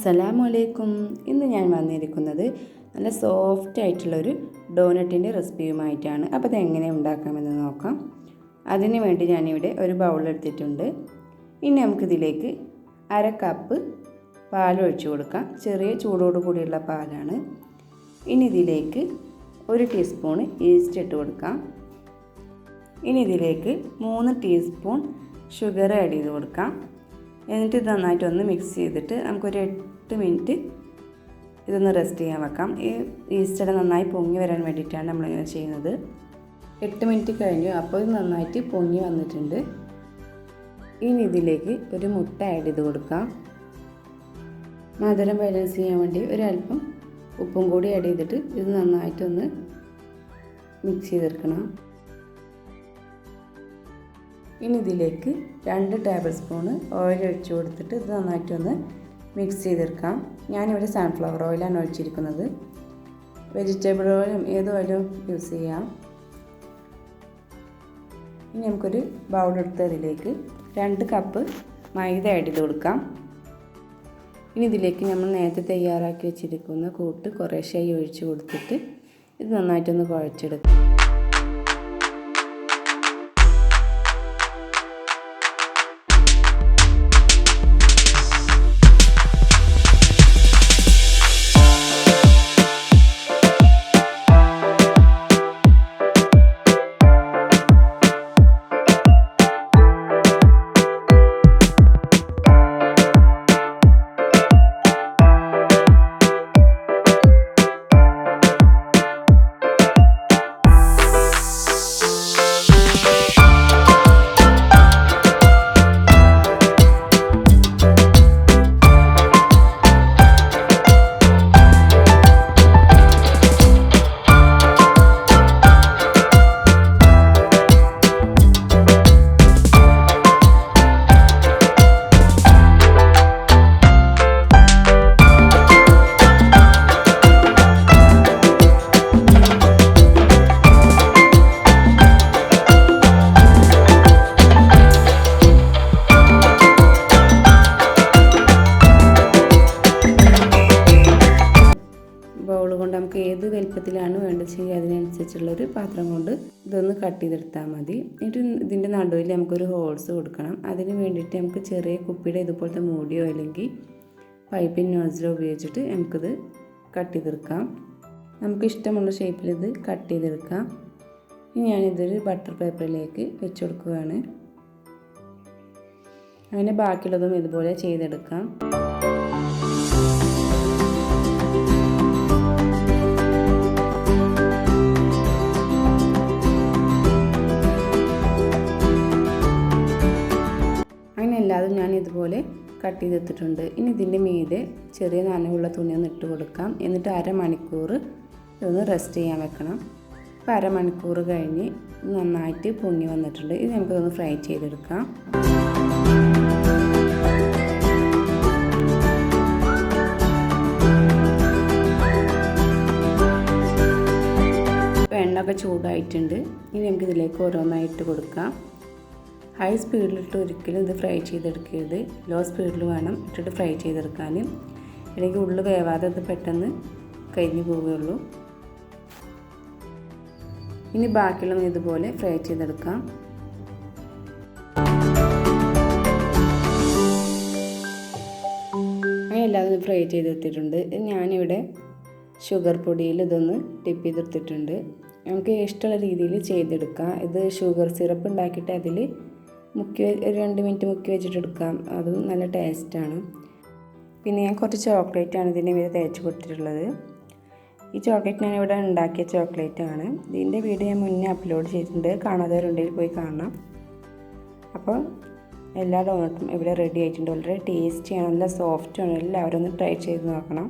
അസ്സലാമലൈക്കും. ഇന്ന് ഞാൻ വന്നിരിക്കുന്നത് നല്ല സോഫ്റ്റ് ആയിട്ടുള്ളൊരു ഡോനറ്റിൻ്റെ റെസിപ്പിയുമായിട്ടാണ്. അപ്പോൾ അതെങ്ങനെ ഉണ്ടാക്കാമെന്ന് നോക്കാം. അതിന് വേണ്ടി ഞാനിവിടെ ഒരു ബൗൾ എടുത്തിട്ടുണ്ട്. ഇനി നമുക്കിതിലേക്ക് 1/2 കപ്പ് പാൽ ഒഴിച്ചു കൊടുക്കാം. ചെറിയ ചൂടോട് കൂടിയുള്ള പാലാണ്. ഇനി ഇതിലേക്ക് 1 ടീസ്പൂൺ ഈസ്റ്റ് ഇട്ട് കൊടുക്കാം. ഇനി ഇതിലേക്ക് 3 ടീസ്പൂൺ ഷുഗർ ആഡ് ചെയ്ത് കൊടുക്കാം. എന്നിട്ട് ഇത് നന്നായിട്ടൊന്ന് മിക്സ് ചെയ്തിട്ട് നമുക്കൊരു 8 മിനിറ്റ് ഇതൊന്ന് റെസ്റ്റ് ചെയ്യാൻ വെക്കാം. ഈ ഈസ്റ്റർ നന്നായി പൊങ്ങി വരാൻ വേണ്ടിയിട്ടാണ് നമ്മളിങ്ങനെ ചെയ്യുന്നത്. 8 മിനിറ്റ് കഴിഞ്ഞു. അപ്പോൾ ഇത് നന്നായിട്ട് പൊങ്ങി വന്നിട്ടുണ്ട്. ഇനി ഇതിലേക്ക് ഒരു മുട്ട ആഡ് ചെയ്ത് കൊടുക്കാം. മധുരം ബാലൻസ് ചെയ്യാൻ വേണ്ടി ഒരല്പം ഉപ്പും കൂടി ആഡ് ചെയ്തിട്ട് ഇത് നന്നായിട്ടൊന്ന് മിക്സ് ചെയ്തെടുക്കണം. ഇനി ഇതിലേക്ക് 2 ടേബിൾ സ്പൂണ് ഓയിൽ ഒഴിച്ച് കൊടുത്തിട്ട് ഇത് നന്നായിട്ടൊന്ന് മിക്സ് ചെയ്തെടുക്കാം. ഞാനിവിടെ സൺഫ്ലവർ ഓയിലാണ് ഒഴിച്ചിരിക്കുന്നത്. വെജിറ്റബിൾ ഓയിലും ഏത് ഓയിലും യൂസ് ചെയ്യാം. ഇനി നമുക്കൊരു ബൗൾ എടുത്ത് അതിലേക്ക് 2 കപ്പ് മൈദ ആഡ് ചെയ്ത് കൊടുക്കാം. ഇനി ഇതിലേക്ക് നമ്മൾ നേരത്തെ തയ്യാറാക്കി വെച്ചിരിക്കുന്ന കൂട്ട് കുറേശ്ശായി ഒഴിച്ച് കൊടുത്തിട്ട് ഇത് നന്നായിട്ടൊന്ന് കുഴച്ചെടുക്കാം. ബൗൾ കൊണ്ട് നമുക്ക് ഏത് വലിപ്പത്തിലാണ് വേണ്ടത് ചെയ്യുക അതിനനുസരിച്ചുള്ളൊരു പാത്രം കൊണ്ട് ഇതൊന്ന് കട്ട് ചെയ്തെടുത്താൽ മതി. എന്നിട്ട് ഇതിൻ്റെ നടുവിൽ നമുക്കൊരു ഹോൾസ് കൊടുക്കണം. അതിന് വേണ്ടിയിട്ട് നമുക്ക് ചെറിയ കുപ്പിയുടെ ഇതുപോലത്തെ മൂടിയോ അല്ലെങ്കിൽ പൈപ്പിംഗ് നോസിലോ ഉപയോഗിച്ചിട്ട് നമുക്കിത് കട്ട് ചെയ്തെടുക്കാം. നമുക്ക് ഇഷ്ടമുള്ള ഷേപ്പിൽ ഇത് കട്ട് ചെയ്തെടുക്കാം. ഇനി ഞാനിതൊരു ബട്ടർ പേപ്പറിലേക്ക് വെച്ച് കൊടുക്കുകയാണ്. അങ്ങനെ ബാക്കിയുള്ളതും ഇതുപോലെ ചെയ്തെടുക്കാം. എല്ലാതും ഞാൻ ഇതുപോലെ കട്ട് ചെയ്തെടുത്തിട്ടുണ്ട്. ഇനി ഇതിൻ്റെ മീതെ ചെറിയ നനവുള്ള തുണി ഒന്ന് ഇട്ട് കൊടുക്കാം. എന്നിട്ട് 1/2 മണിക്കൂർ ഇതൊന്ന് റെസ്റ്റ് ചെയ്യാൻ വെക്കണം. അപ്പോൾ 1/2 മണിക്കൂർ കഴിഞ്ഞ് നന്നായിട്ട് പൊങ്ങി വന്നിട്ടുണ്ട്. ഇത് നമുക്കിതൊന്ന് ഫ്രൈ ചെയ്തെടുക്കാം. എണ്ണയൊക്കെ ചൂടായിട്ടുണ്ട്. ഇനി നമുക്കിതിലേക്ക് ഓരോന്നായിട്ട് കൊടുക്കാം. ഹൈ സ്പീഡിലിട്ട് ഒരിക്കലും ഇത് ഫ്രൈ ചെയ്തെടുക്കരുത്. ലോ സ്പീഡിൽ വേണം ഇട്ടിട്ട് ഫ്രൈ ചെയ്തെടുക്കാൻ. ഇടയ്ക്ക് ഉള്ളു വേവാതെ അത് പെട്ടെന്ന് കരിഞ്ഞു പോവുകയുള്ളൂ. ഇനി ബാക്കിയുള്ള ഇതുപോലെ ഫ്രൈ ചെയ്തെടുക്കാം. അങ്ങനെ എല്ലാതും ഫ്രൈ ചെയ്തെടുത്തിട്ടുണ്ട്. ഞാനിവിടെ ഷുഗർ പൊടിയിൽ ഇതൊന്ന് ടിപ്പ് ചെയ്തെടുത്തിട്ടുണ്ട്. നമുക്ക് ഇഷ്ടമുള്ള രീതിയിൽ ചെയ്തെടുക്കാം. ഇത് ഷുഗർ സിറപ്പ് ഉണ്ടാക്കിയിട്ട് അതിൽ 2 മിനിറ്റ് മുക്കി വെച്ചിട്ട് എടുക്കാം. അതും നല്ല ടേസ്റ്റാണ്. പിന്നെ ഞാൻ കുറച്ച് ചോക്ലേറ്റാണ് ഇതിൻ്റെ മീതെ തേച്ച് കൊടുത്തിട്ടുള്ളത്. ഈ ചോക്ലേറ്റ് ഞാനിവിടെ ഉണ്ടാക്കിയ ചോക്ലേറ്റാണ്. ഇതിൻ്റെ വീഡിയോ ഞാൻ മുന്നേ അപ്ലോഡ് ചെയ്തിട്ടുണ്ട്. കാണാത്തവരുണ്ടെങ്കിൽ പോയി കാണാം. അപ്പോൾ എല്ലാ ഡോണറ്റും ഇവിടെ റെഡി ആയിട്ടുണ്ട്. വളരെ ടേസ്റ്റിയാണ്, നല്ല സോഫ്റ്റാണ്. എല്ലാവരും ഒന്ന് ട്രൈ ചെയ്ത് നോക്കണം.